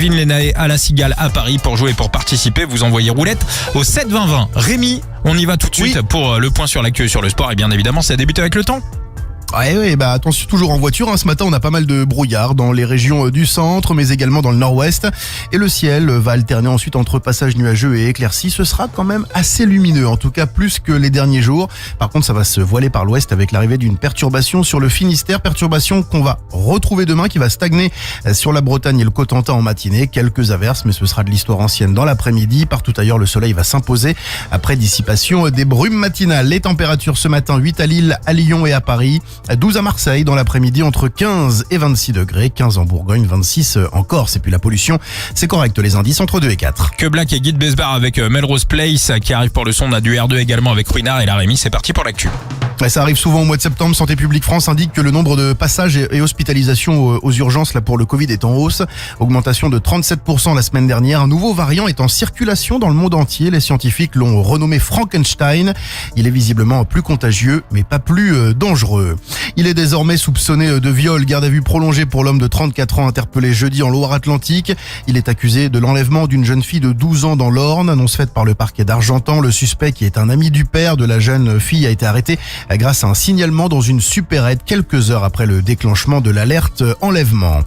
Kevin Lenae à la Cigale à Paris. Pour jouer et pour participer, vous envoyez roulette au 7 20 20. Rémi, on y va tout de suite pour le point sur l'actu et sur le sport. Et bien évidemment, ça débute avec le temps. Oui, attention, toujours en voiture. Ce matin, on a pas mal de brouillard dans les régions du centre, mais également dans le nord-ouest. Et le ciel va alterner ensuite entre passages nuageux et éclaircies. Ce sera quand même assez lumineux, en tout cas plus que les derniers jours. Par contre, ça va se voiler par l'ouest avec l'arrivée d'une perturbation sur le Finistère. Perturbation qu'on va retrouver demain, qui va stagner sur la Bretagne et le Cotentin en matinée. Quelques averses, mais ce sera de l'histoire ancienne dans l'après-midi. Partout ailleurs, le soleil va s'imposer après dissipation des brumes matinales. Les températures ce matin, 8 à Lille, à Lyon et à Paris. 12 à Marseille dans l'après-midi, entre 15 et 26 degrés, 15 en Bourgogne, 26 en Corse. Et puis la pollution, c'est correct, les indices entre 2 et 4. Que Black et Guy de Besbar avec Melrose Place qui arrive pour le son. On a du R2 également avec Ruinard et la Rémi. C'est parti pour l'actu. Ça arrive souvent au mois de septembre. Santé publique France indique que le nombre de passages et hospitalisations aux urgences là pour le Covid est en hausse. Augmentation de 37% la semaine dernière. Un nouveau variant est en circulation dans le monde entier. Les scientifiques l'ont renommé Frankenstein. Il est visiblement plus contagieux, mais pas plus dangereux. Il est désormais soupçonné de viol. Garde à vue prolongée pour l'homme de 34 ans interpellé jeudi en Loire-Atlantique. Il est accusé de l'enlèvement d'une jeune fille de 12 ans dans l'Orne. Annonce faite par le parquet d'Argentan. Le suspect, qui est un ami du père de la jeune fille, a été arrêté grâce à un signalement dans une supérette quelques heures après le déclenchement de l'alerte enlèvement.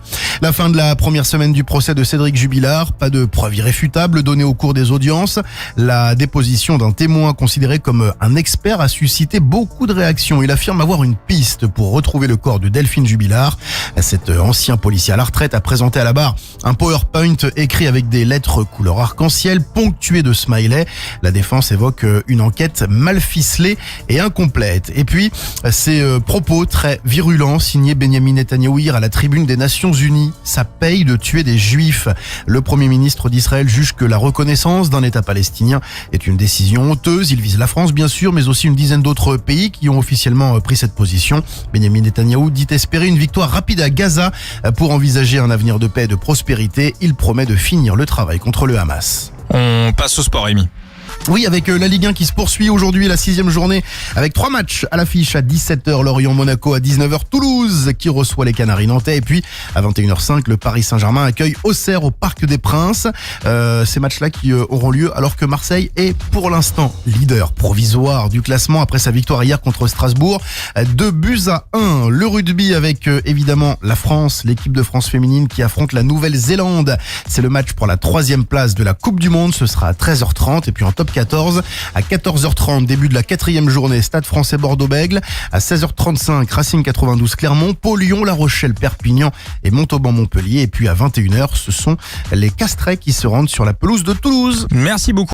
La fin de la première semaine du procès de Cédric Jubilard. Pas de preuves irréfutables données au cours des audiences. La déposition d'un témoin considéré comme un expert a suscité beaucoup de réactions. Il affirme avoir une piste pour retrouver le corps de Delphine Jubilard. Cet ancien policier à la retraite a présenté à la barre un PowerPoint écrit avec des lettres couleur arc-en-ciel ponctuées de smileys. La défense évoque une enquête mal ficelée et incomplète. Et puis, ces propos très virulents signés Benyamin Netanyahou à la tribune des Nations Unies. Ça paye de tuer des juifs. Le Premier ministre d'Israël juge que la reconnaissance d'un État palestinien est une décision honteuse. Il vise la France, bien sûr, mais aussi une dizaine d'autres pays qui ont officiellement pris cette position. Benyamin Netanyahou dit espérer une victoire rapide à Gaza pour envisager un avenir de paix et de prospérité. Il promet de finir le travail contre le Hamas. On passe au sport, Rémi. Oui, avec la Ligue 1 qui se poursuit aujourd'hui, la 6e journée, avec 3 matchs à l'affiche à 17h, Lorient-Monaco, à 19h, Toulouse qui reçoit les Canaries nantais, et puis à 21h05, le Paris Saint-Germain accueille Auxerre au Parc des Princes. Ces matchs-là qui auront lieu alors que Marseille est pour l'instant leader provisoire du classement après sa victoire hier contre Strasbourg. 2-1. Le rugby avec évidemment la France, l'équipe de France féminine qui affronte la Nouvelle-Zélande. C'est le match pour la 3e place de la Coupe du Monde. Ce sera à 13h30 et puis en top 14 à 14h30, début de la 4e journée, Stade Français Bordeaux-Bègles. À 16h35, Racing 92 Clermont, Pau Lyon, La Rochelle Perpignan et Montauban Montpellier. Et puis à 21h, ce sont les Castrets qui se rendent sur la pelouse de Toulouse. Merci beaucoup.